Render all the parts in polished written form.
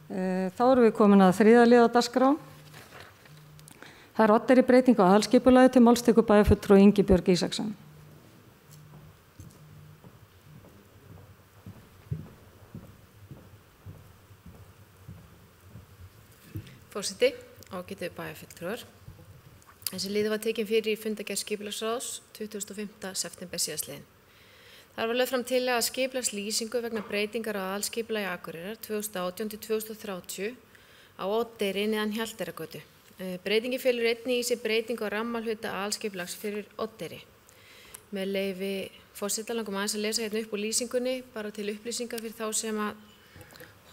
Þá erum við komin að þriðja lið á dagskrá. Það Oddeyri breyting á aðalskipulagi til máls tekur bæjarfulltrúi Ingibjörg Ísaksson. Forseti, ágætu bæjarfulltrúar. Þessi liður var tekin fyrir í fundargerð skipulagsráðs 25. september síðastliðinn. Þar var lögð fram tillaga að skipulagslýsingu vegna breytingar á aðalskipulagi Akureyrar 2018-2030 á Oddeyri neðan Hjalteyrargötu. Breytingi felur einnig í sér breytingu á rammalhluta aðalskipulags fyrir Oddeyri. Með leyfi forseta langum aðeins að lesa hérna upp úr lýsingunni bara til upplýsingar fyrir þá sem að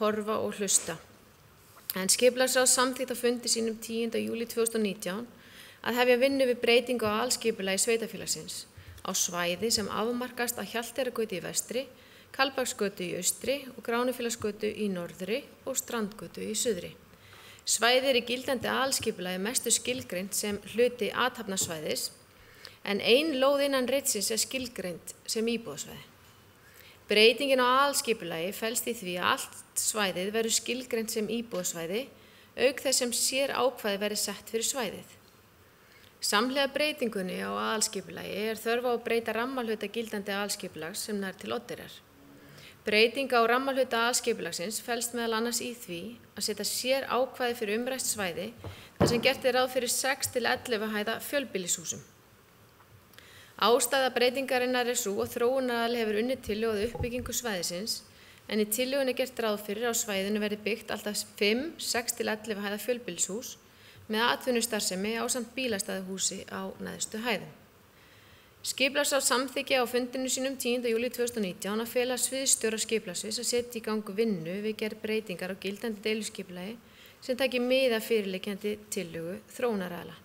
horfa og hlusta. En skipulagsráð samþykkt á fundi sínum 10. júlí 2019 að hefja vinnu við breytingu á aðalskipulagi sveitarfélagsins á svæði sem afmarkast að Hjalteyrargötu í vestri, Kaldbaksgötu í austri og Gránufélagsgötu í norðri og Strandgötu í suðri. Svæði í gildandi aðalskipulagi mestu skilgreint sem hluti athafnasvæðis en ein lóð innan ritsins skilgreint sem íbúðasvæði. Breytingin á aðalskipulagi felst í því að allt svæðið verður skilgreint sem íbúðasvæði auk þess sem sér ákvæði verið sett fyrir svæðið. Samhliða breytingunni á aðalskipulagi þörf á að breyta rammalhluta gildandi aðalskipulags sem nær til Oddeyrar. Breyting á rammalhluta aðalskipulagsins felst meðal annars í því að setja sér ákvæði fyrir umrætt svæði þar sem gert ráð fyrir 6 til 11 hæða fjölbýlishúsum. Ástæða breytingarinnar sú að þróunaraðili hefur unnið tillögu að uppbyggingu svæðisins en í tillögunni gert ráð fyrir að á svæðinu verði byggt alltaf 5, 6 til 11 hæða fjölbýlishús með atvinnustarfsemi ásamt bílastæðahúsi á neðstu hæðum. Skipulagsráð samþykki á fundinu sínum 10. júlí 2019 að fela sviðsstjóra skipulagssviðs að setja í gang vinnu við gerð breytingar á gildandi deiluskipulagi sem taki mið af fyrirliggjandi tillögu þróunaraðila.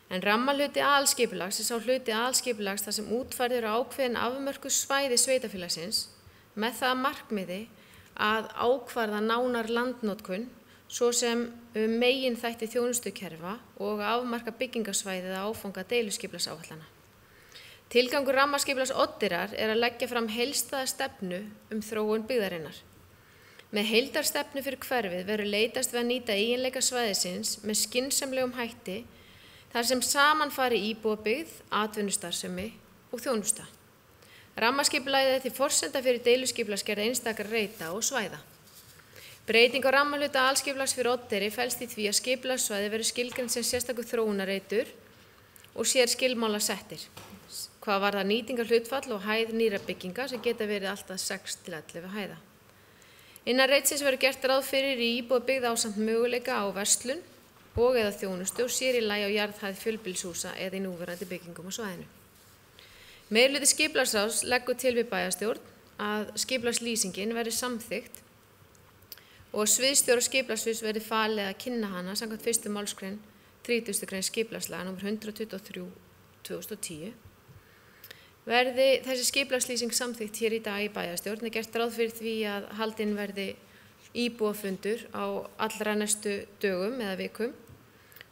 En rammalhluti aðalskipulags sá hluti aðalskipulags þar sem útfærður ákveðin afmörkuð svæði sveitarfélagsins með það að markmiði að ákvarða nánar landnotkun svo sem megin þætti þjónustukerfa og afmarka byggingarsvæðið að áfanga deiluskipulagsáætlana. Tilgangur rammaskipulags Oddeyrar að leggja fram heildstæða stefnu þróun byggðarinnar. Með heildarstefnu fyrir hverfið verður leitast við að nýta eiginleika svæðisins með skynsamlegum hætti þar sem saman fari íbúabyggð, atvinnustarfsemi og þjónusta. Rammaskipulagið því forsenda fyrir deiluskipulagsgerð einstakra reita og svæða. Breyting á rammalhluta aðalskipulags fyrir Oddeyri felst í því að skipulagssvæði verður skilgreint sem sérstakur þróunarreitur og sér skilmála settir. Hvað varðar nýtingarhlutfall og hæð nýrra bygginga sem geta verið alltaf 6 til 11 hæða. Innan reitsins verður gert ráð fyrir í íbúabyggð ásamt möguleika á verslun og eða þjónustu og sér í lagi á jarðhæð fjölbýlishúsa eða í núverandi byggingum á svæðinu. Meirihluti skipulagsráðs leggur til við bæjarstjórn að skipulagslýsingin verði samþykkt og sviðsstjóra skipulagssviðs verði falið að kynna hana samkvæmt 1. málsgrein 30. grein skipulagslaga nr. 123/2010. Verði þessi skipulagslýsing samþykkt hér í dag í bæjarstjórn gert ráð fyrir því að haldinn verði íbúafundur á allra næstu dögum eða vikum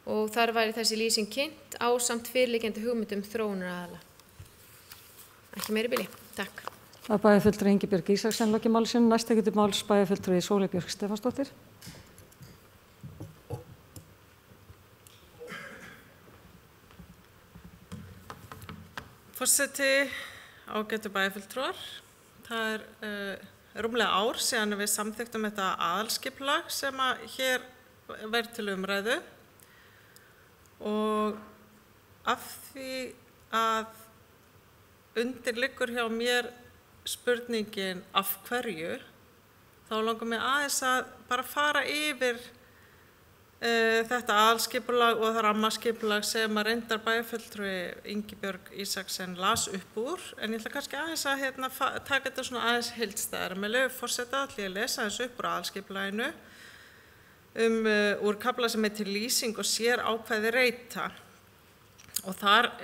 og þar væri þessi lýsing kynnt ásamt fyrirliggjandi hugmyndum þróunaraðila. Ekki meiri bili. Takk. Að bæjarfulltrúi Ingibjörg Ísaksson loki máli sínu. Næst tekur til máls bæjarfulltrúi Sóley Björk Stefánsdóttir. Forseti, ágætu bæjarfulltrúar. Það rúmlega ár síðan við samþykktum þetta aðalskipulag sem að hér verður til umræðu og af því að undir liggur hjá mér spurningin af hverju, þá langar mig aðeins að bara fara yfir þetta aðalskipulag og það rammaskipulag sem að reyndar bæjarfulltrúi Ingibjörg Ísaksson las upp úr, en ég ætla kannski aðeins að taka þetta svona aðeins heildstæðara. Með leyfi forseta ætla ég að lesa aðeins upp úr aðalskipulaginu úr kafla sem heitir lýsing og sér ákvæði reita og þar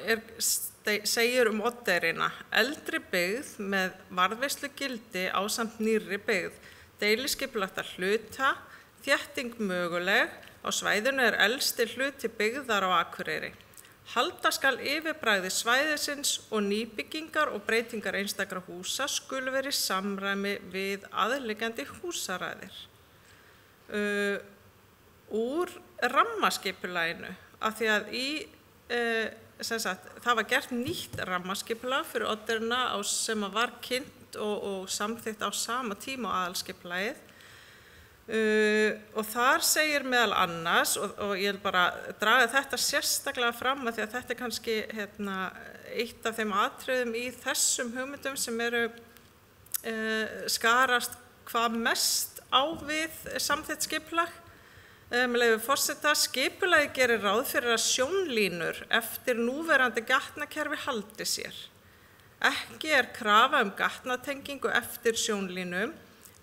segir Oddeyrina, eldri byggð með varðveislugildi ásamt nýrri byggð, deiliskipulagt að hluta, þétting möguleg, á svæðinu elsti hluti byggðar á Akureyri. Halda skal yfirbragði svæðisins og nýbyggingar og breytingar einstakra húsa skulu verið í samræmi við aðliggjandi húsaræðir. úr rammaskipulaginu af því að það var gert nýtt rammaskipulag fyrir Odderina sem var kynnt og samþykkt á sama tíma á aðalskipulagið. Og þar segir meðal annars, og ég vil bara draga þetta sérstaklega fram að því að þetta kannski eitt af þeim atriðum í þessum hugmyndum sem eru skarast hvað mest á við samþykkt skipulag. Með leyfi forseta, skipulagið gerir ráð fyrir að sjónlínur eftir núverandi gatnakerfi haldi sér. Ekki krafa gatnatengingu eftir sjónlínum,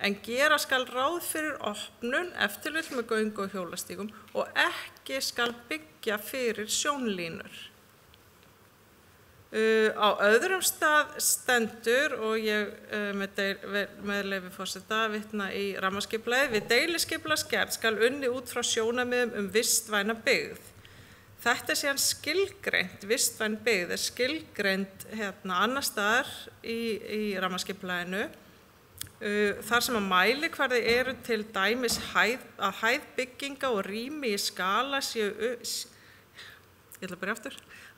en gera skal ráð fyrir opnun, eftirlit með göngu og hjólastígum og ekki skal byggja fyrir sjónlínur. Á öðrum stað stendur, og ég með leyfi forseta vitna í rammaskipulagið, við deiliskipulagsgerð skal unnið út frá sjónarmiðum vistvæna byggð. Þetta síðan skilgreint, vistvæn byggð skilgreint annars staðar í rammaskipulaginu, þar sem að mælikvarði eru til dæmis að hæð bygginga og rými í skala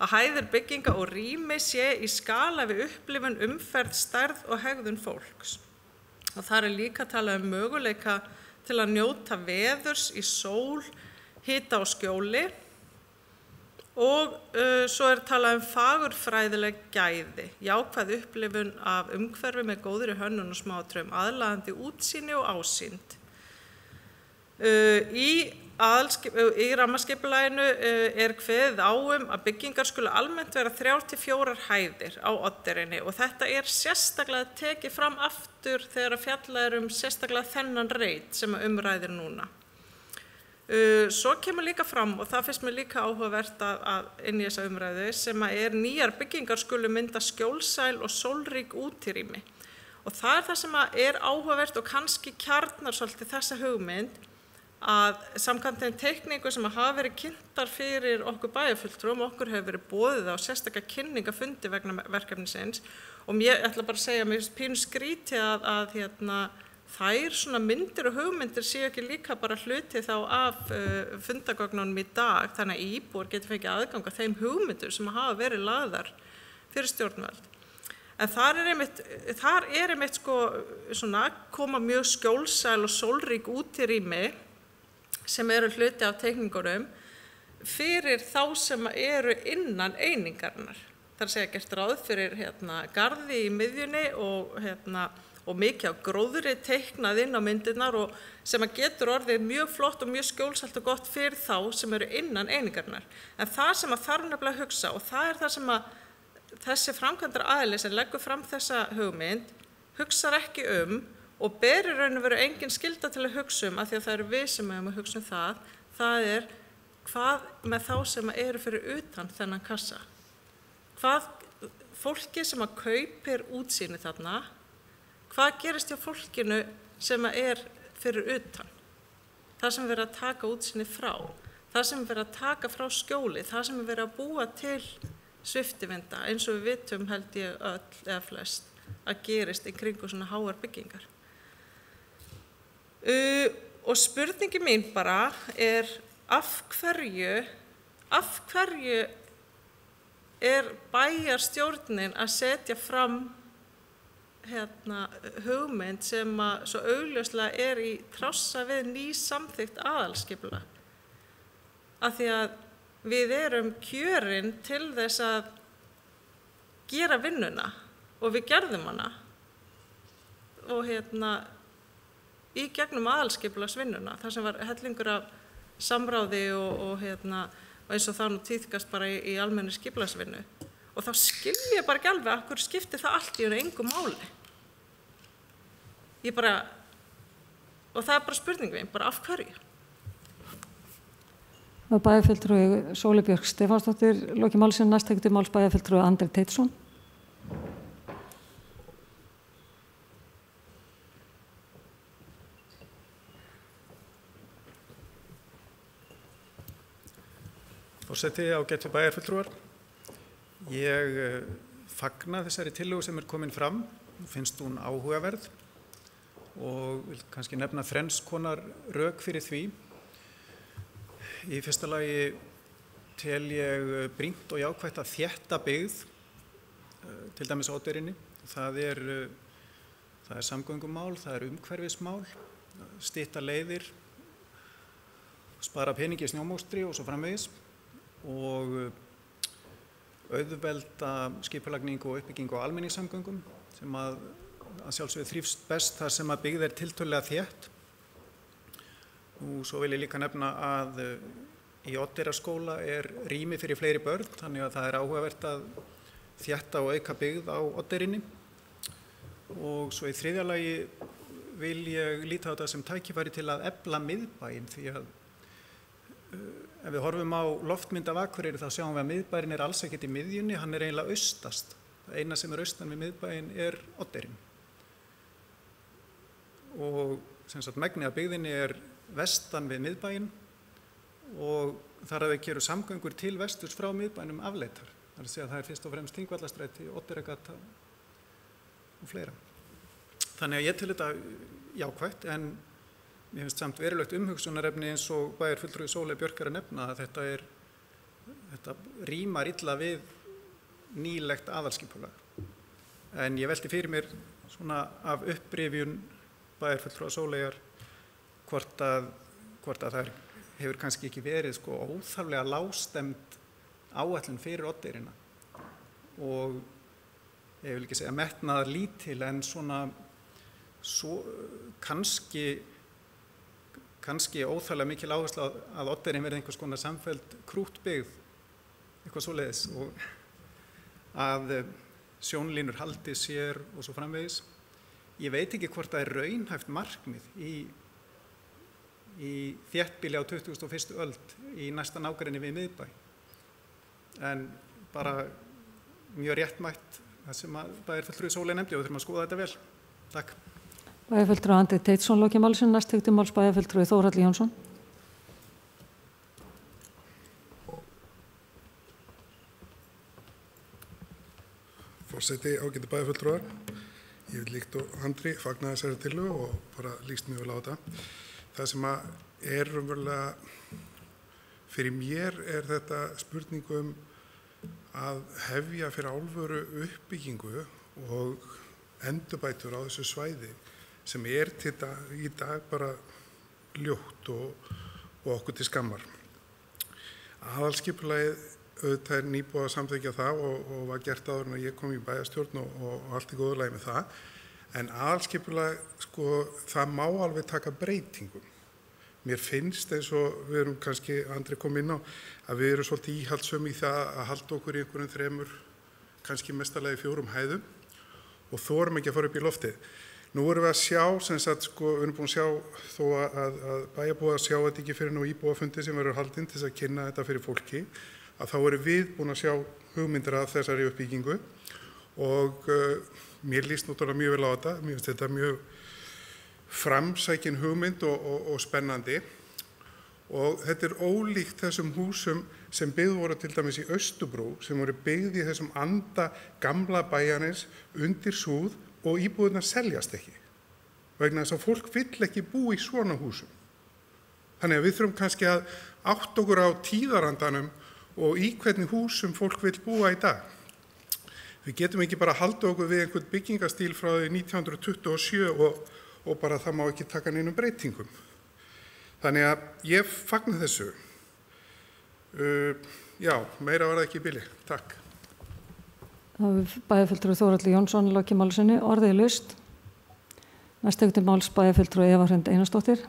að hæðir bygginga og rými sé í skala við upplifun, umferð, stærð og hegðun fólks. Og þar líka talað möguleika til að njóta veðurs í sól, hita og skjóli. Og svo talað fagurfræðileg gæði, jákvæð upplifun af umhverfi með góðri hönnun og smáatriðum, aðlaðandi útsýni og ásýnd. Í rammaskipulaginu kveðið á að byggingar skulu almennt vera 3 til 4 hæðir á Odderinni og þetta sérstaklega tekið fram aftur þegar fjallað sérstaklega þennan reit sem umræðir núna. Svo kemur líka fram, og það finnst mér líka áhugavert inn í þessa umræðu, sem nýjar byggingar skulu mynda skjólsæl og sólrík útirými. Og það það sem áhugavert og kannski kjarnar svolítið þessa hugmynd, að samkvæmt þeim teikningu sem hafa verið kynntar fyrir okkur bæjarfulltrúum, okkur hefur verið boðið á sérstaklega kynningafundi vegna verkefnisins, og ég ætla bara að segja að mér finnst pínu skrítið að þær svona myndir og hugmyndir séu ekki líka bara hluti þá af fundagögnunum í dag, þannig að íbúar getur fengið aðgang að þeim hugmyndir sem hafa verið lagðar fyrir stjórnvöld. En þar einmitt svona koma mjög skjólsæl og sólrík útirými sem eru hluti af teikningunum fyrir þá sem eru innan einingarinnar. Það að segja gert ráð fyrir garði í miðjunni og mikið á gróðri teiknað inn á myndirnar og sem getur orðið mjög flott og mjög skjólsælt og gott fyrir þá sem eru innan einingarinnar. En það sem þarf nefnilega að hugsa, og það það sem þessi framkvæmdar aðili sem leggur fram þessa hugmynd, hugsar ekki og ber í raun og veru engin skylda til að hugsa af því að það eru við sem að hugsa það, það hvað með þá sem eru fyrir utan þennan kassa. Hvað fólki sem kaupir útsýni þarna, hvað gerist hjá fólkinu sem fyrir utan? Það sem verið að taka útsýni frá, það sem verið að taka frá skjóli, það sem verið að búa til sviftivinda, eins og við vitum held ég öll eða flest að gerist í kringu svona háar byggingar. Og spurningi mín bara af hverju bæjarstjórnin að setja fram hugmynd sem svo augljóslega í trassa við nýsamþykkt aðalskipulag. Af því að við erum kjörin til þess að gera vinnuna og við gerðum hana og í gegnum aðalskipulagsvinnuna, þar sem var hellingur af samráði og eins og það nú tíðkast bara í almennu skipulagsvinnu. Og þá skil ég bara ekki alveg af hverju skiptir það allt í engu máli. Og það bara spurning mín, bara af hverju? Bæjarfulltrúi Sóley Björk Stefánsdóttir, loki málsins, næst tekur til máls bæjarfulltrúi Andri Teitsson. Forseti, ágætu bæjarfulltrúar. Ég fagna þessari tillögu sem komin fram, finnst hún áhugaverð og vil kannski nefna þrenns konar rök fyrir því. Í fyrsta lagi tel ég brýnt og jákvætt að þétta byggð, til dæmis á Oddeyrinni. Það er samgöngumál, það er umhverfismál, stytta leiðir, spara peningi í snjómókstri og svo framvegis og auðvelda skipulagningu og uppbyggingu á almenningssamgöngum sem að sjálfsögðu þrífst best þar sem að byggð er tiltölulega þétt. Og svo vil ég líka nefna að í Oddeyrarskóla er rými fyrir fleiri börn, þannig að það er áhugavert að þétta og auka byggð á Oddeyrinni. Og svo í þriðja lagi vil ég líta á þetta sem tækifæri til að efla miðbæinn, því að ef við horfum á loftmynd af Akureyri þá sjáum við að miðbæinn er alls ekkert í miðjunni, hann er eiginlega austast. Það eina sem er austan við miðbæinn er Oddeyrin. Og sem sagt megnið af byggðinni er vestan við miðbæinn og þar að við gerum samgöngur til vesturs frá miðbænum afleitar. Það er að segja að það er fyrst og fremst Þingvallastræti, Oddeyrargata og fleira. Þannig að ég til þetta jákvætt, en mér finnst samt verulegt umhugsunarefni eins og bæjarfulltrúi Sóley Björk að nefna að þetta rímar illa við nýlegt aðalskipulag. En ég velti fyrir mér svona af upprifjun bæjarfulltrúa Sóleyjar hvort að það hefur kannski ekki verið óþarflega lágstemd áætlun fyrir Oddeyrina og ég vil ekki segja metnaðar lítil en svona kannski óþarflega mikil áhersla að Oddeyrin verði einhvers konar samfelld krúttbyggð, eitthvað svoleiðis og að sjónlínur haldi sér og svo framvegis. Ég veit ekki hvort það er raunhæft markmið í þéttbýli á 21. öld í næsta nágrenni við miðbæ. En bara mjög réttmætt það sem að bæjarfulltrúi Sóley nefndi og við þurfum að skoða þetta vel. Takk. Bæjarfulltrúi Andri Teitsson loki máli sínu, næst tekur til máls bæjarfulltrúi Þórhallur Jónsson. Forseti, ágætu bæjarfulltrúar. Ég vil líkt og Andri fagna þessari tillögu og bara líst mjög vel á þetta. Það sem er raunverulega fyrir mér er þetta spurningum að hefja fyrir alvöru uppbyggingu og endurbætur á þessu svæði sem er í dag bara ljótt og okkur til skammar. Aðalskipulagið auðvitað er nýbúið að samþykkja það og var gert áður en ég kom í bæjarstjórn og allt í góðu lagi með það. En aðalskipulag, það má alveg taka breytingum. Mér finnst eins og við erum kannski, Andri kom inn á, að við erum svolítið íhaldssöm í það að halda okkur í einhverjum 3, kannski mestarlega 4 hæðum og þorum ekki að fara upp í loftið. Nú erum við að sjá, við erum búin að sjá, þó að bæjarbúar sjá þetta ekki fyrir nú íbúafundi sem verður haldinn til þess að kynna þetta fyrir fólki, að þá erum við búin að sjá hugmyndir að þessari uppbyggingu og mér líst náttúrulega mjög vel á þetta. Mér finnst þetta mjög framsækin hugmynd og spennandi og þetta er ólíkt þessum húsum sem byggð voru til dæmis í Austurbrú sem voru byggð í þessum anda gamla bæjarins undir súð og íbúðirnar seljast ekki vegna þess að fólk vill ekki búa í svona húsum. Þannig að við þurfum kannski að átta okkur á tíðarandanum og í hvernig húsum fólk vill búa í dag. Við getum ekki bara að halda okkur við einhvern byggingastíl frá 1927 og bara það má ekki taka neinum breytingum. Þannig að ég fagna þessu. Já, meira var það ekki í bili. Takk. Bæjarfulltrúi Þórhallur Jónsson loki máli sínu, orðið laust. Næst tekur til máls bæjarfulltrúi Eva Hrund Einarsdóttir.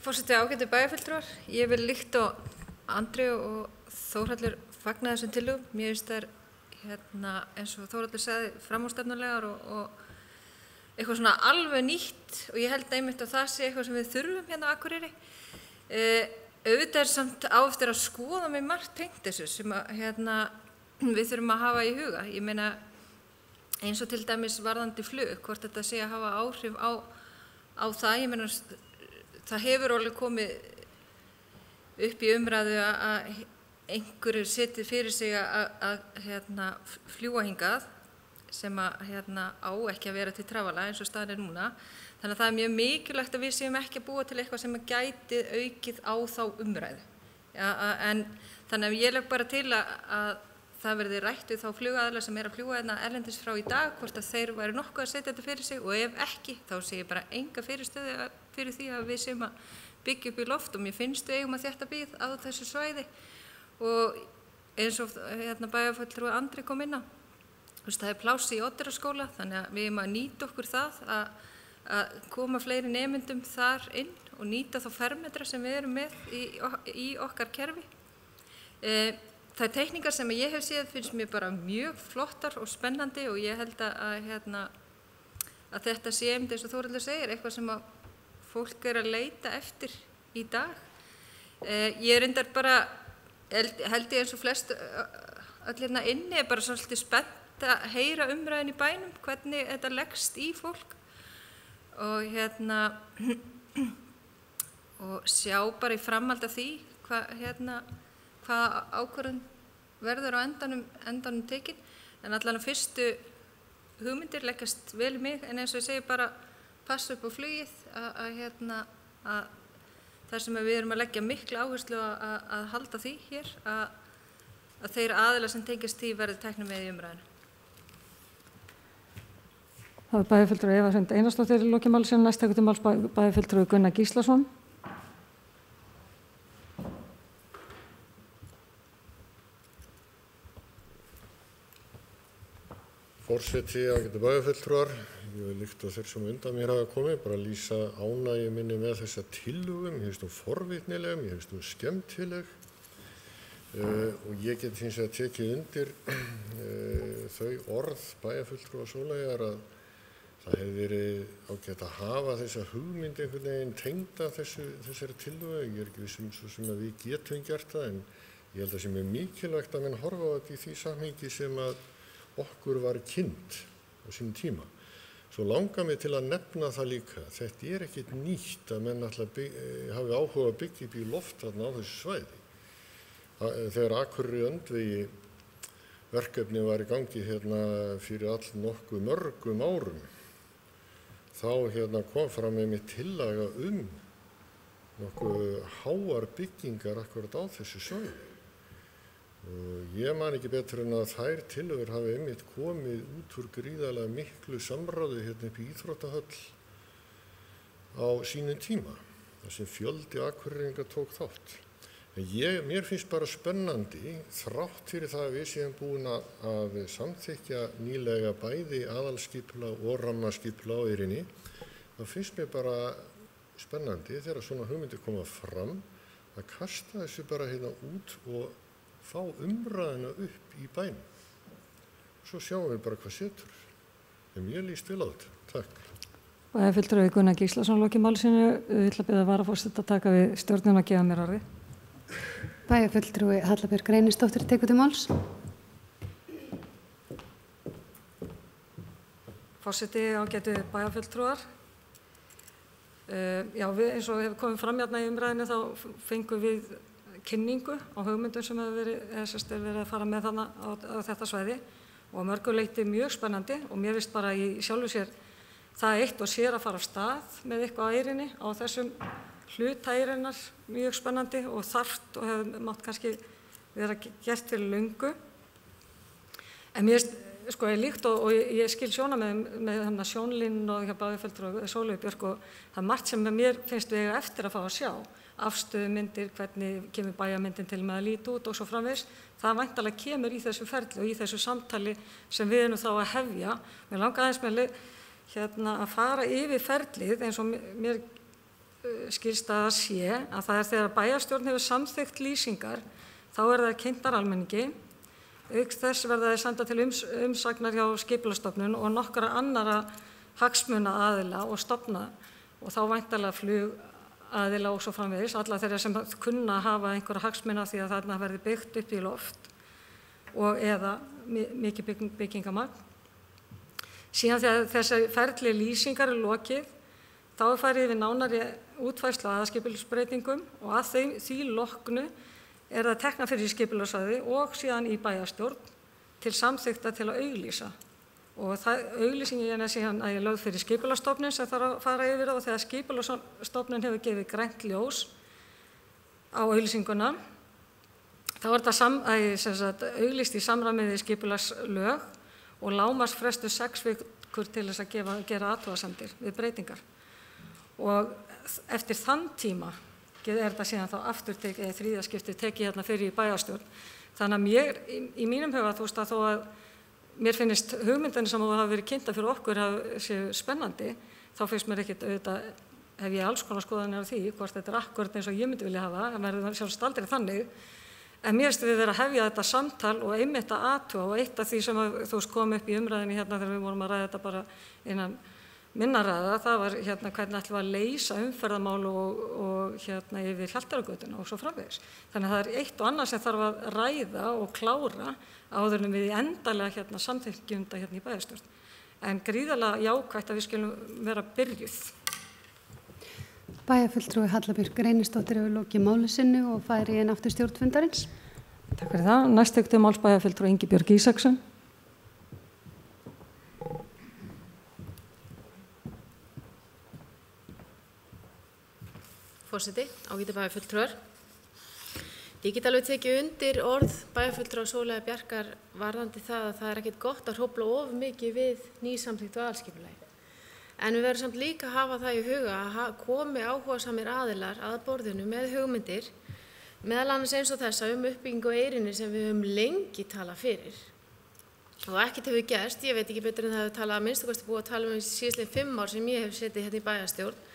Forseti, ágætu bæjarfulltrúar, ég vil líkt á Andri og Þórhallur fagna þessum tillögum. Mér finnst þær eins og Þórhallur sagði framúrstefnulegar og eitthvað svona alveg nýtt og ég held einmitt að það sé eitthvað sem við þurfum hérna á Akureyri. Auðvitað er samt á eftir að skoða með margt tengt þessu sem við þurfum að hafa í huga. Ég meina eins og til dæmis varðandi flug, hvort þetta sé að hafa áhrif á það. Ég meina það hefur alveg komið upp í umræðu að einhverju setið fyrir sig að fljúga hingað sem á ekki að vera til trafala eins og staðan núna. Þannig að það mjög mikilvægt að við séum ekki að búa til eitthvað sem gæti aukið á þá umræðu. En þannig að ég legg bara til að það verði rætt við þá flugaðilar sem að fljúga erlendis frá í dag, hvort að þeir væri nokkuð að setja þetta fyrir sig og ef ekki, þá sé ég bara enga fyrirstöðu fyrir því að við séum að byggja upp í loft og mér finnst við eigum að þétta byggð á þessu svæði og eins og bæjarfulltrúi Andri kom inn á, það er pláss í Oddeyrarskóla, þannig að við eigum að nýta okkur það að koma fleiri nemendum þar inn og nýta þá fermetra sem við erum með í okkar kerfi. Það teikningar sem ég hef séð finnst mér bara mjög flottar og spennandi og ég held að þetta sé eins og Þórhallur segir, eitthvað sem að fólk að leita eftir í dag. Ég reyndar bara, held ég eins og flest öll inni, bara svolítið spennt að heyra umræðin í bænum, hvernig þetta leggst í fólk og og sjá bara í framhald af því hvað ákvörðun verður á endanum tekin. En allan að fyrstu hugmyndir leggjast vel í mig, en eins og ég segi bara passa upp á flugið að þar sem við erum að leggja mikla áherslu að halda því hér að þeir aðilar sem tengjast því verði teknir með í umræðinu. Það er bæjarfulltrúi Eva Hrund Einarsdóttir í loki máls, næst tekur til máls bæjarfulltrúi Gunnar Gíslason. Forseti, ágætu bæjarfulltrúar, ég vil líkt á þeir sem undan mér hafa komið, bara lýsa ánægju minni með þessa tillögu. Mér finnst hún forvitnileg, mér finnst hún skemmtileg og ég get hins vegar tekið undir þau orð bæjarfulltrúa Sóleyjar að það hefði verið ágætt að hafa þessa hugmynd einhvern veginn tengda þessari tillögu. Ég ekki vissum svo sem að við getum gert það, en ég held að sem mikilvægt að menn horfa á þetta í því samhengi sem að okkur var kynnt á sínum tíma. Svo langar mig til að nefna það líka. Þetta ekkert nýtt að menn hafi áhuga að byggja upp í loft þarna á þessu svæði. Þegar Akureyri Öndvegi verkefni var í gangi fyrir nokkuð mörgum árum, þá kom fram með mér tillaga nokkuð háar byggingar akkurat á þessu svæði. Ég man ekki betur en að þær tillögur hafi einmitt komið út úr gríðarlega miklu samráði upp í íþróttahöll á sínum tíma, þar sem fjöldi Akureyringa tók þátt. En mér finnst bara spennandi, þrátt fyrir það að við séum búin að samþykkja nýlega bæði aðalskipulag og rammaskipulag á Eyrinni, þá finnst mér bara spennandi þegar svona hugmyndir koma fram að kasta þessu bara út og fá umræðina upp í bænum. Svo sjáum við bara hvað setur. En mér líst vel á þetta. Takk. Bæjarfulltrúi Gunnar Gíslason loki málsinu. Ég ætla að biðja varaforseta að taka við stjórnina að gefa mér orðið. Bæjarfulltrúi Halla Björk Reynisdóttir tekur til máls. Forseti, ágætu bæjarfulltrúar. Við eins og hefur komið fram í umræðinu þá fengum við kynningu á hugmyndum sem hefur verið að fara með þarna á þetta svæði og mörgu leyti mjög spennandi og mér finnst bara í sjálfu sér það eitt og sér að fara af stað með eitthvað á Eyrinni á þessum hluta Eyrinnar mjög spennandi og þarft og hefur mátt kannski vera gert fyrir löngu. En mér finnst líkt og ég skil með sjónlín og bæjarfulltrúi Sóleyju Björk og það er margt sem mér finnst við eftir að fá að sjá. Afstöðumyndir, hvernig kemur bæjarmyndin til með að líta út og svo framvegis. Það væntanlega kemur í þessu ferli og í þessu samtali sem við erum þá að hefja. Mér langar aðeins með að fara yfir ferlið eins og mér skilst að það sé að það þegar bæjarstjórn hefur samþykkt lýsingar þá það kynntar almenningi. Auk þess verða þeir senda til umsagnar hjá Skipulagsstofnun og nokkra annara hagsmunaaðila og stofna og þá væntanlega flugaðila og svo framvegis, alla þeirra sem kunna að hafa einhverja hagsmuna því að þarna verði byggt upp í loft og eða mikið byggingamagn. Síðan þegar þessi ferli lýsingar lokið, þá farið við nánari útfærslu á aðalskipulagsbreytingum og að því loknu það tekna fyrir í skipulagssvæði og síðan í bæjarstjórn til samþykta til að auglýsa. Og auglýsingin síðan að ég lögð fyrir skipulagsstofnun sem þarf að fara yfir það og þegar skipulagsstofnun hefur gefið grænt ljós á auglýsinguna, þá þetta auglýst í samræmi við skipulagslög og lágmarksfrestur 6 vikur til þess að gera athugasemdir við breytingar. Og eftir þann tíma þetta síðan þá aftur þriðja skipti tekið hérna fyrir í bæjarstjórn. Þannig að mér, í mínum huga, þú veist að þó að mér finnist hugmyndin sem hafa verið kynntar fyrir okkur séu spennandi, þá finnst mér ekkert auðvitað, hef ég alls konar skoðanir á því, hvort þetta akkurat eins og ég myndi vilja hafa, það verður sjálfsagt aldrei þannig, en mér finnst við vera að hefja þetta samtal og einmitt að athuga og eitt af því sem þú veist kom upp í umræðinni hérna þegar við vorum að ræða þetta bara innan minna ræða, það var hérna hvernig ætlum við að leysa umferðarmál og hérna yfir Hjalteyrargötuna og svo framvegis. Þannig að það eitt og annað sem þarf að ræða og klára áður en við endalega hérna samþykkjum þetta hérna í bæjarstjórn. En gríðarlega jákvætt að við skulum vera byrjuð. Bæjarfulltrúi Hallabjörg Reynisdóttir hefur lokið máli sinni og færi inn aftur stjórnfundarins. Takk fyrir það. Næst tekur máls bæjarfulltrúi Ingibjörg Ísaksson. Forseti, ágætu bæjarfulltrúar. Ég get alveg tekið undir orð bæjarfulltrúa Sóleyjar Bjarkar varðandi það að það ekkert gott að hrófla of mikið við nýsamþykktu aðalskipulagi. En við verðum samt líka að hafa það í huga að komi áhugasamir aðilar að borðinu með hugmyndir, meðal annars eins og þessa uppbyggingu á Eyrinni sem við höfum lengi talað fyrir. Og ekkert hefur gerst, ég veit ekki betur en það hefur talað að minnstu kosti búið að tala í síðastliðin 5 ár sem ég hef setið hérna í bæjarstjórn.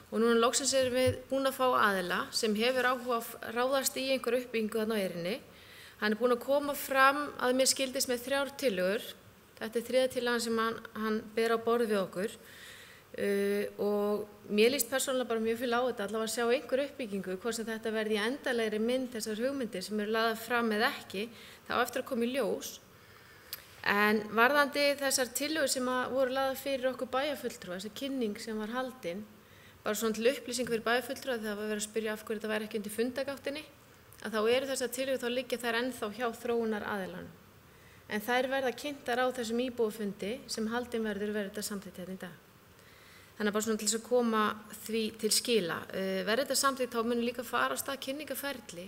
Og núna loksins erum við búin að fá aðila sem hefur áhuga að ráðast í einhver uppbyggingu þarna á Eyrinni. Hann búin að koma fram að mér skildist með 3 tillögur. Þetta er 3. tillagan sem hann ber á borð við okkur. Og mér líst persónulega bara mjög fyrir á þetta, allavega að sjá einhver uppbyggingu, hvort sem þetta verði í endanlegri mynd þessar hugmyndir sem eru lagðar fram eða ekki, þá eftir að koma í ljós. En varðandi þessar tillögur sem voru lagðar fyrir okkur bæjarfulltrúa, þessa kynning sem var haldin, bara svona til upplýsing fyrir bæjarfulltrúa, þegar það var verið að spyrja af hverju þetta væri ekki undir fundagáttinni, að þá eru þessar tillögur, þá liggja þær ennþá hjá þróunaraðilanum. En þær verða kynntar á þessum íbúafundi sem haldin verður þetta samþykkt hérna í dag. Þannig bara svona til þess að koma því til skila. Verður þetta samþykkt þá munum líka fara af stað kynningaferli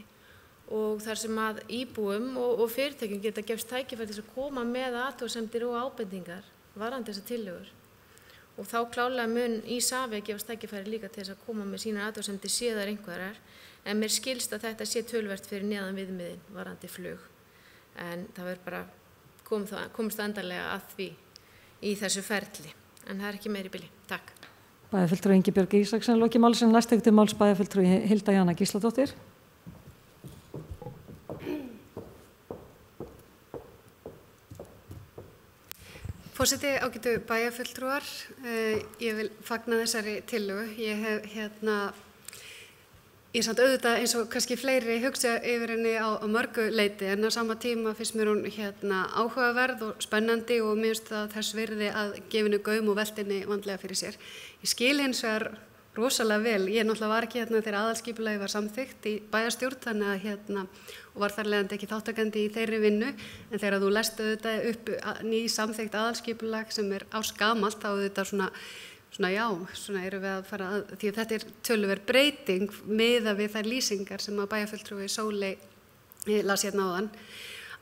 og þar sem að íbúum og fyrirtækjum geta gefst tækifæri til að koma með athugasemdir og ábendingar varðandi þessar tillögur. Og þá klárlega mun Isavia gefast tækifæri líka til þess að koma með sínar athugasemdir séðar einhverjar, en mér skilst að þetta sé töluvert fyrir neðan viðmiðin varðandi flug. En það verður bara komst endanlega að því í þessu ferli. En það er ekki meiri bili. Takk. Bæjarfulltrúi Ingibjörg Ísaksson lokið máli sinni. Næst tekur máls bæjarfulltrúi Hilda Jana Gísladóttir. Forseti, ágætu bæjarfulltrúar, ég vil fagna þessari tillögu. Ég samt auðvitað eins og kannski fleiri hugsa yfir henni á mörgu leyti, en á sama tíma finnst mér hún áhugaverð og spennandi og mér finnst það þess virði að gefinu gaum og veltinni vandlega fyrir sér. Ég skil hins vegar rosalega vel. Ég náttúrulega var ekki þegar aðalskipulagið var samþykkt í bæjarstjórn, þannig og var þar leiðandi ekki þáttakandi í þeirri vinnu, en þegar þú lest auðvitað upp ný samþykkt aðalskipulag sem er ársgamalt, þá auðvitað svona erum við að fara að, því að þetta er töluverð breyting miðað við þær lýsingar sem að bæjarfulltrúi Sóley las hérna áðan.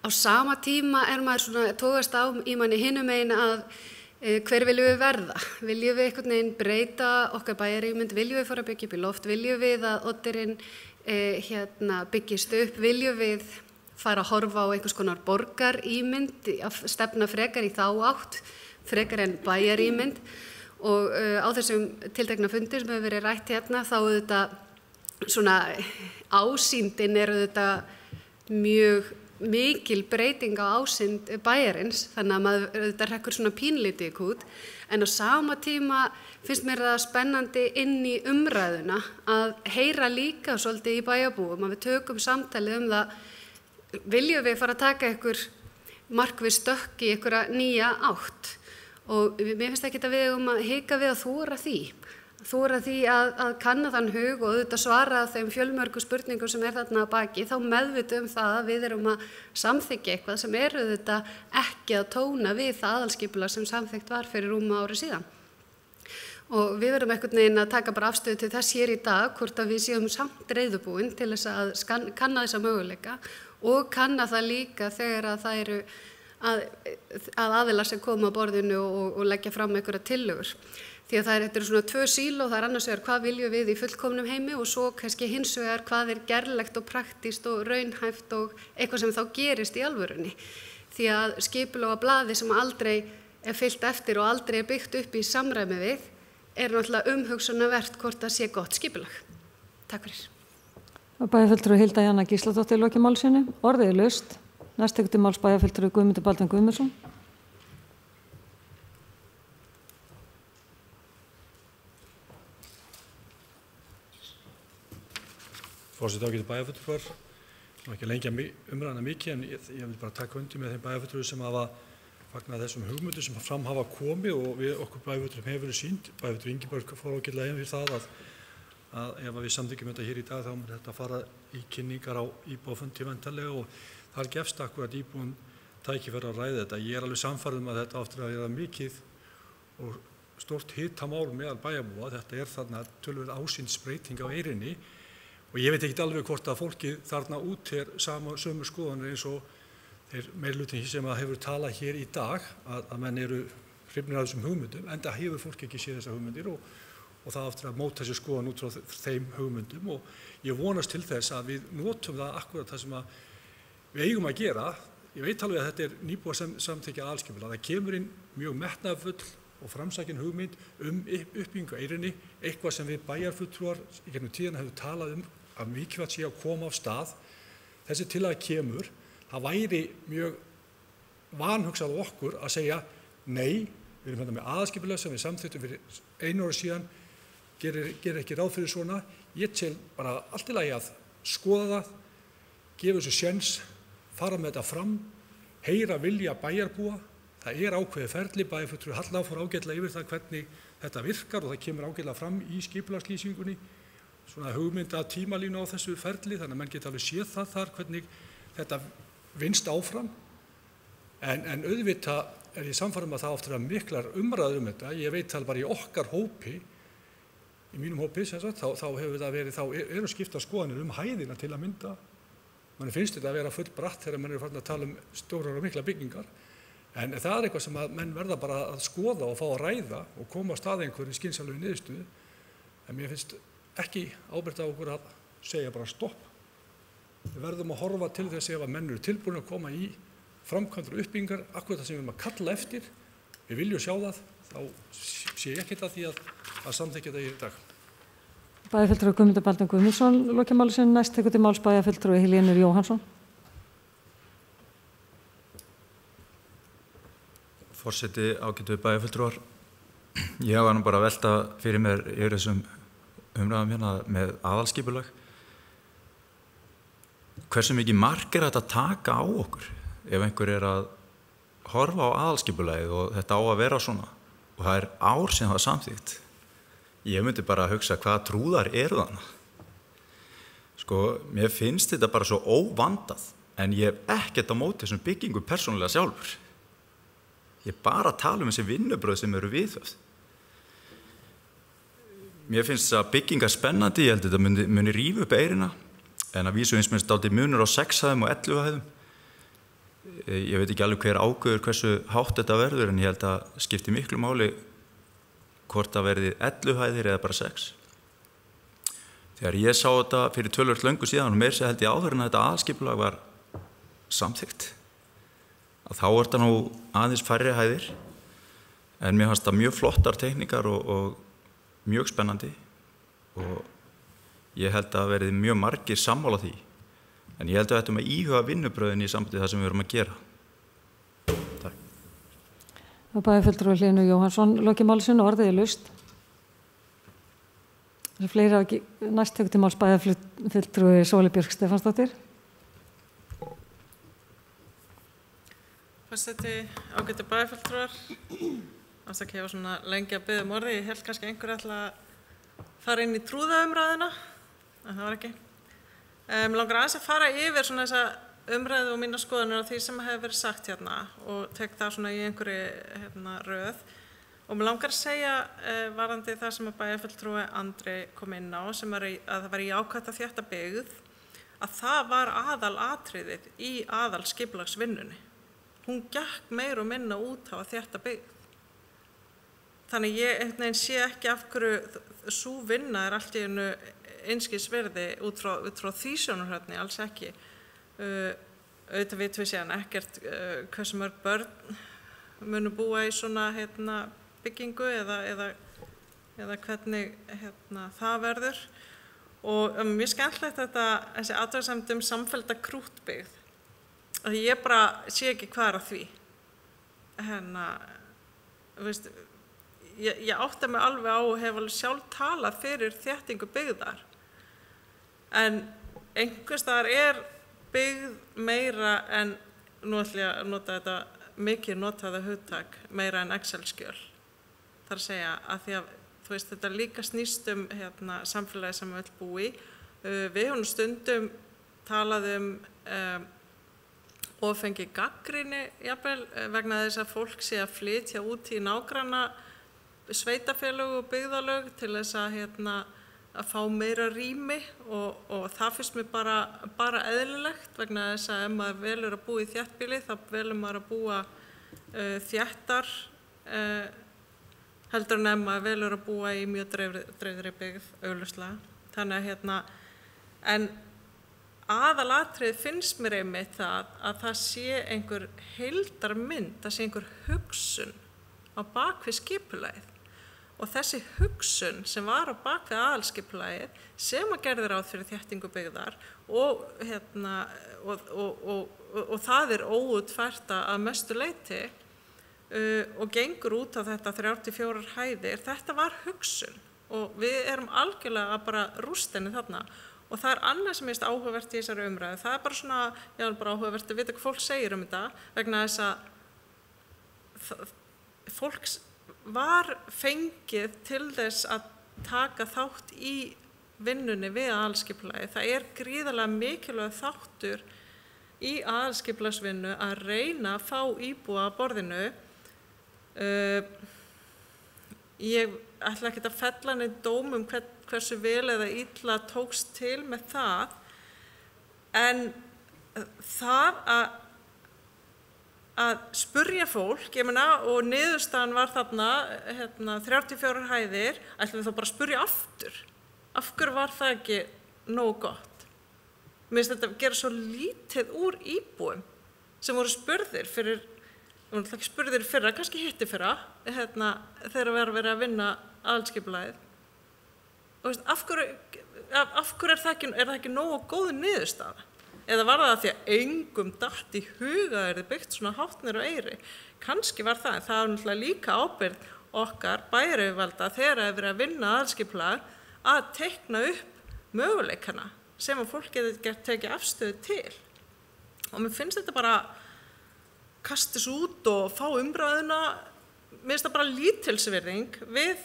Á sama tíma maður svona togast á í manni hinum megin að hver viljum við verða? Viljum við einhvern veginn breyta okkar bæjarímynd? Viljum við fara að byggja upp í loft? Viljum við að oddurinn byggist upp? Viljum við fara að horfa á einhvers konar borgarímynd, að stefna frekar í þá átt, frekar en bæjarímynd? Og á þessum tiltekna fundir sem hefur verið rætt hérna, þá auðvitað svona ásýndin er auðvitað mjög mikil breyting á ásýnd bæjarins, þannig að maður auðvitað hrekkur svona pínlítið í kút, en á sama tíma finnst mér það spennandi inn í umræðuna að heyra líka svolítið í bæjarbúum, að við tökum samtalið það, viljum við fara að taka einhver markviss stökk í einhverja nýja átt. Og mér finnst ekki að við að hika við að þóra því þóra því að kanna þann hug og auðvitað svara þeim fjölmörgu spurningum sem þarna að baki, þá meðvitum það að við erum að samþykkja eitthvað sem auðvitað ekki að tóna við það aðalskipulag sem samþykkt var fyrir rúma ári síðan. Og við verðum einhvern veginn að taka bara afstöðu til þess hér í dag hvort að við séum samt reiðubúin til þess að kanna þessa möguleika og kanna það líka þegar að það eru að aðilar sem koma á borðinu og leggja fram einhverja tillögur. Því að þetta eru svona 2 síló, það annars vegar hvað viljum við í fullkomnum heimi og svo kannski hins vegar hvað gerlegt og praktískt og raunhæft og eitthvað sem þá gerist í alvörunni. Því að skipulag á blaði sem aldrei fylgt eftir og aldrei byggt upp í samræmi við náttúrulega umhugsunarvert hvort það sé gott skipulag. Takk fyrir. Bæjarfulltrúi Hilda Jana Gísladóttir loki máli sínu. Orðið laust. Næst tekur til máls bæjarfulltrúi Guðmundur Baldvin Guðmundsson. Forseti, ágætu bæjarfulltrúar. Ég vil ekki lengja umræðuna mikið en ég vil bara taka undir með þeim bæjarfulltrúum sem hafa fagnað þessum hugmyndum sem fram hafa komið og við okkur bæjarfulltrúum hefur verið sýnt. Bæjarfulltrúi Ingibjörg fór ágætlega yfir það að ef við samþykkjum þetta hér í dag þá mun þetta fara í kynningar á íbúafundi væntanlega og þar gefst akkurat íbúum tækifæri að ræða þetta. Ég alveg sannfærður að þetta áttur að vera mikið og stórt hitamál meðal bæjarbúa. Þetta þarna töluvert ásýndsbreyting á Eyrinni og ég veit ekki alveg hvort að fólkið þarna út sömu skoðanir eins og þeir meirihluti sem hefur talað hér í dag að menn eru hrifnir af þessum hugmyndum, enda hefur fólk ekki séð þessar hugmyndir og það áttur að móta sér skoðan út frá þeim hugmyndum og ég vonast til þess að við notum það akkurat það sem við eigum að gera. Ég veit alveg að þetta nýbúið samþykkja aðalskipulag. Það kemur inn mjög metnaðarfull og framsækin hugmynd uppbyggingu á Eyrinni, eitthvað sem við bæjarfulltrúar í gegnum tíðina hefur talað að mikilvægt sé að koma á stað. Þessi tillaga kemur, það væri mjög vanhugsað okkur að segja nei, við erum hérna með aðalskipulag sem við samþykktum fyrir 1 ári síðan, gerir ekki ráð fyrir svona. Ég tel bara allt í lagi að skoða það, gefa þessu séns, fara með þetta fram, heyra vilja bæjarbúa. Það ákveðið ferli, bæjarfulltrúi Hallá fór ágætlega yfir það hvernig þetta virkar og það kemur ágætlega fram í skipulagslýsingunni. Svona hugmynda tímalínu á þessu ferli, þannig að menn geta alveg séð það þar hvernig þetta vinnst áfram. En auðvitað ég sannfærður að það áttur að miklar umræður þetta. Ég veit það bara í okkar hópi, í mínum hópi sem sagt, þá hefur það verið, þá eru skipta skoðanir hæðina til að mynda. Manni finnst þetta að vera full bratt þegar mann farin að tala stórar og mikla byggingar. En það eitthvað sem að menn verða bara að skoða og fá að ræða og koma á stað einhverju skynsamlegu niðurstöðu. En mér finnst ekki ábyrgt á okkur að segja bara stopp. Við verðum að horfa til þess ef að menn eru tilbúin að koma í framkvæmdir og uppbyggingar, akkurat það sem við erum að kalla eftir. Við viljum sjá það, þá sé ég ekkert að því að samþykkja þetta í dag. Bæjarfulltrúi Guðmundur Baldvin Guðmundsson lokið máli sínu. Næst tekur til máls bæjarfulltrúi Helenu Jóhannsson. Forseti, ágætu bæjarfulltrúar. Ég var nú bara að velta fyrir mér yfir þessum umræðum hérna með aðalskipulag. Hversu mikið mark þetta að taka á okkur ef einhver að horfa á aðalskipulagið og þetta á að vera svona og það ár sem það samþykkt. Ég myndi bara að hugsa hvaða trúðar eru þarna. Sko, mér finnst þetta bara svo óvandað en ég hef ekkert á móti þessum byggingu persónulega sjálfur. Ég bara tala þessi vinnubröð sem eru viðhöfð. Mér finnst það byggingar spennandi, ég held að þetta muni rífa upp Eyrina, en að vísu eins minnst dálítið munur á 6 hæðum og 11 hæðum. Ég veit ekki alveg hver ákveður hversu hátt þetta verður, en ég held að skipti miklu máli hvort það verði 11 hæðir eða bara 6. Þegar ég sá þetta fyrir töluvert löngu síðan og meira segja held ég áður en að þetta aðalskipulag var samþykkt, að þá þetta nú aðeins færri hæðir, en mér fannst það mjög flottar teikningar og mjög spennandi og ég held að verði mjög margir sammála því, en ég held að þetta með íhuga vinnubröðin í sambandi það sem við erum að gera. Takk. Bæjarfulltrúi Helenu Jóhannsson lokið máli sínu. Orðið laust. Fleiri ekki. Næst tekur til máls bæjarfulltrúi Sóli Björk Stefánsdóttir. Forseti, ágætu bæjarfulltrúar. Afsakið ég var svona lengi að biðja orði. Ég held kannski einhver ætla að fara inn í trúðaumræðina, en það var ekki. Mér langar aðeins að fara yfir svona þessa umræðu og mína skoðanir á því sem hefur verið sagt hérna og tek það svona í einhverju röð. Og mér langar að segja varðandi það sem að bæjarfulltrúi Andri kom inn á, sem að það var jákvætt að þétta byggð, að það var aðalatriðið í aðalskipulagsvinnunni. Hún gekk meira og minna út á að þétta byggð. Þannig ég einhvern veginn sé ekki af hverju sú vinna allt í einu einskis virði út frá því sjónarhorni, alls ekki. Auðvitað vitum við síðan ekkert hversu mörg börn munu búa í svona byggingu eða hvernig það verður. Og mjög skemmtilegt þessi athugasemd samfellda krúttbyggð. Að ég bara sé ekki hvað að því. Veist, ég átta mig alveg á og hef alveg sjálf talað fyrir þéttingu byggðar. En einhvers staðar byggð meira en, nú ætla ég að nota þetta mikið notaða hugtak, meira en Excel-skjöl. Það að segja að því að þú veist, þetta líka snýst samfélagi sem við vill búi. Við höfum stundum talað og fengið gagnrýni jafnvel vegna þess að fólk sé að flytja út í nágranna sveitafélög og byggðarlög til þess að fá meira rými og það finnst mér bara eðlilegt vegna þess að ef maður velur að búa í þéttbýli þá velur maður að búa þéttar heldur en ef maður velur að búa í mjög dreifðri byggð augljóslega. Þannig að en aðalatriðið finnst mér einmitt að það sé einhver heildarmynd, það sé einhver hugsun á bakvið skipulagið. Og þessi hugsun sem var á bakvið aðalskipulagið sem að gerði ráð fyrir þéttingu byggðar og það óútfært að mestu leyti og gengur út á þetta 34 hæðir, þetta var hugsun og við erum algjörlega að bara rústa henni þarna. Og það annað sem ég finnst áhugavert í þessari umræðu, það bara svona, já, bara áhugavert að vita hvað fólk segir þetta, vegna þess að fólk var fengið til þess að taka þátt í vinnunni við aðalskipulagið. Það gríðarlega mikilvæg þáttur í aðalskipulagsvinnu að reyna að fá íbúa að borðinu. Ég ætla ekki að fella neitt dóm hversu vel eða illa tókst til með það, en það að spurja fólk, ég meina, og niðurstaðan var þarna 34 hæðir, ætlum við þá bara að spurja aftur. Af hverju var það ekki nógu gott? Mér finnst þetta gera svo lítið úr íbúum sem voru spurðir fyrir, ekki spurðir fyrra, kannski hitti fyrra, þegar verið að vinna aðalskipulagið. Og af hverju það ekki nógu góð niðurstaða? Eða var það því að engum datt í huga byggt svona hátt niður á Eyri? Kannski var það, en það var náttúrulega líka ábyrgð okkar bæjaryfirvalda þegar það verið að vinna aðalskipulag að teikna upp möguleikana sem að fólk getur tekið afstöðu til. Og mér finnst þetta bara kastis út og fá umræðuna, mér finnst það bara lítilsvirðing við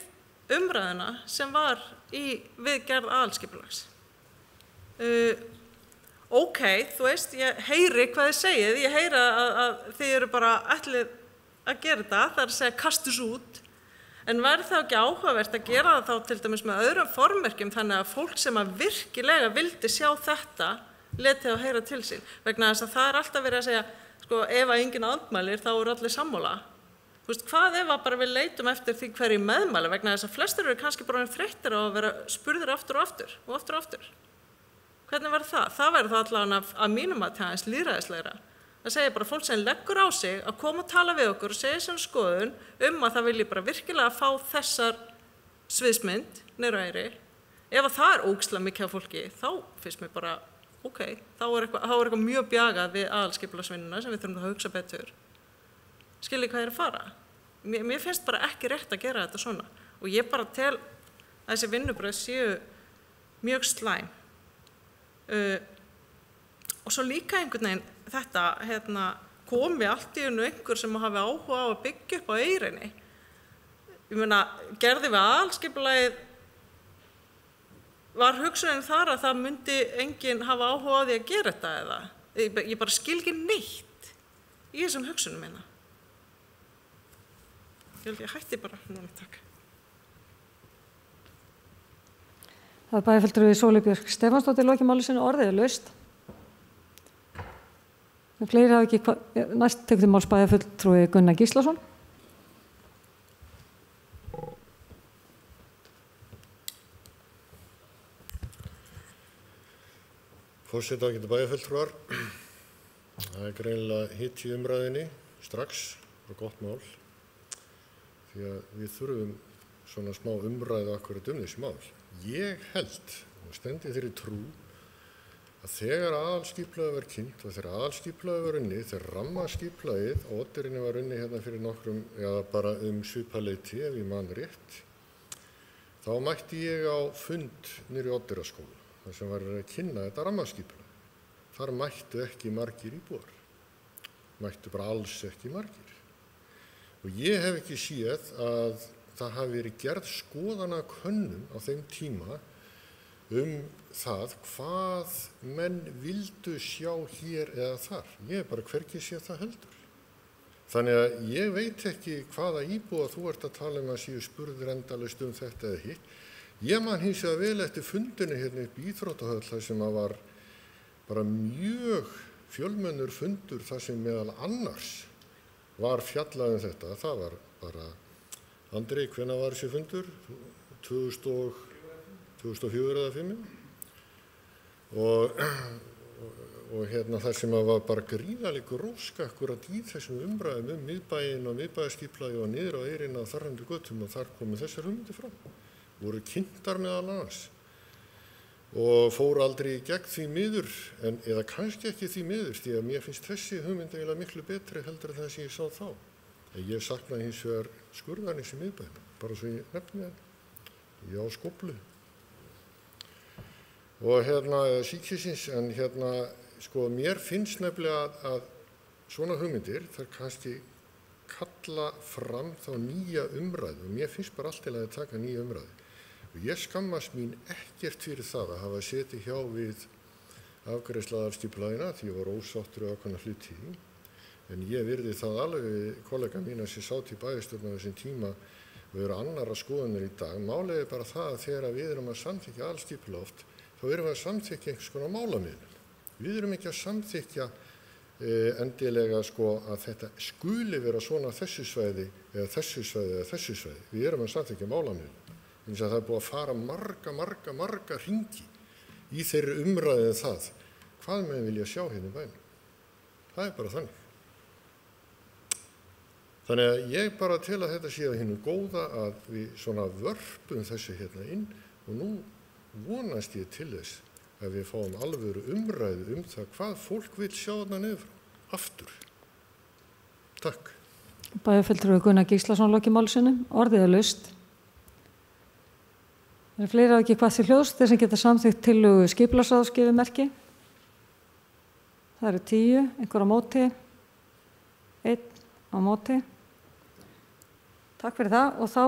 umræðuna sem var við gerð aðalskipulags. Ok, þú veist, ég heyri hvað þið segið, ég heyri að þið eru bara ætlið að gera þetta, það að segja kastus út, en væri það ekki áhugavert að gera það þá til dæmis með öðrum formerkjum þannig að fólk sem að virkilega vildi sjá þetta letið að heyra til sín, vegna þess að það alltaf verið að segja, sko, ef að enginn andmælir þá eru allir sammála. Þú veist, hvað ef að bara við leitum eftir því hverju meðmæli, vegna þess að flestir eru kannski bara þreyttir á að vera spurðir aftur og aftur og aftur og aftur. Hvernig verður það? Það verður það allavega að mínum að aðeins lýðræðislegra. Það segir bara fólk sem leggur á sig að koma og tala við okkur og segja sem skoðun að það vilji bara virkilega fá þessar sviðsmynd niður á Eyri. Ef að það ógeðslega mikið af fólki, þá finnst mér bara, ok, þá eitthvað mjög bjagað við aðalskipulagsvinnuna sem við þurfum að hugsa betur. Skiljið hvað að fara? Mér finnst bara ekki rétt að gera þetta svona. Og ég bara tel að þessi vinnubrögð séu mjög slæm. Og svo líka einhvern veginn þetta komi allt í einu einhver sem hafi áhuga á að byggja upp á Eyrinni. Ég meina, gerði við aðalskipulagið var hugsunin þar að það myndi enginn hafa áhuga á því að gera þetta eða? Ég bara skil ekki neitt í þessum hugsunum minna. Ég held ég hætti bara núna, takk. Það bæjarfulltrúi Sóley Björk Stefánsdóttir loki máli sinu, orðið laust. Fleiri hafa ekki, næst tekur til máls bæjarfulltrúi Gunnar Gíslason. Forseti ágætu bæjarfulltrúar, það greinilega hitt í umræðinni strax og gott mál því að við þurfum svona smá umræðu akkurat þessi mál. Ég held og stendi þeirri trú að þegar aðalskipulagið var kynnt og þegar aðalskipulagið var unnið, þegar rammaskipulagið á Oddeyrinu var unnið hérna fyrir nokkrum, eða bara svipaleyti ef ég man rétt, þá mætti ég á fund niðri í Oddeyrarskóla. Það sem var að kynna þetta rammaskipulag. Þar mættu ekki margir íbúar. Mættu bara alls ekki margir. Og ég hef ekki séð að það hafi verið gerð skoðanakönnun á þeim tíma það hvað menn vildu sjá hér eða þar. Ég hef bara hvergi séð það heldur. Þannig að ég veit ekki hvaða íbúa þú ert að tala að séu spurður endalaust þetta eða hitt. Ég man hins vegar vel eftir fundinu hérna upp í Íþróttahöll þar sem að var bara mjög fjölmennur fundur þar sem meðal annars var fjallað þetta. Það var bara, Andri, hvenær var þessi fundur? 2004 eða 2005? Og hérna þar sem að var bara gríðaleg gróska akkurat í þessum umræðum miðbæinn og miðbæjarskipulagið og niður á Eyrina og þarrandi götum og þar komu þessar hugmyndir fram. Voru kynntar meðal annars og fóru aldrei í gegn því miður, eða kannski ekki því miður, því að mér finnst þessi hugmynd eiginlega miklu betri heldur en það sem ég sá þá. Ég saknaði hins vegar skurðarins í miðbænum, bara svo ég nefni það, ég á skóflu. Og hérna síkisins, en hérna, sko, mér finnst nefnilega að svona hugmyndir, þær kannski kalla fram þá nýja umræðu og mér finnst bara allt til að taka nýja umræðu. Og ég skammast mín ekkert fyrir það að hafa setið hjá við afgreiðslu aðalskipulagina því ég var ósáttur við ákveðna hluti. En ég virði það alveg við kollega mína sem sátt í bæjarstjórn á þessum tíma og eru annarra skoðanir í dag. Málið er bara það að þegar við erum að samþykkja aðalskipulag oft, þá erum við að samþykkja einhvers konar málamiðlun. Við erum ekki að samþykkja endilega sko að þetta skuli vera svona þessu svæði eða þessu svæði eða þessu svæði. Við erum að samþykkja málamiðlun. Eins og það er búið að fara marga hringi í þeirri umræðu það hvað menn vilja sjá hérna í bænum. Það er bara þannig. Þannig að ég bara tel að þetta sé að hinu góða að við svona vörpum þessu hérna inn og nú vonast ég til þess að við fáum alvöru umræðu það hvað fólk vil sjá þarna niður frá. Aftur. Takk. Bæjarfulltrúi Gunnar Gíslason loki máli sinu, orðið laust. Það fleiri ekki hvað til hljóðs, þeir sem geta samþykkt tillögu skipulagsráðs gefið merki. Það eru 10, einhver á móti, 1 á móti. Takk fyrir það og þá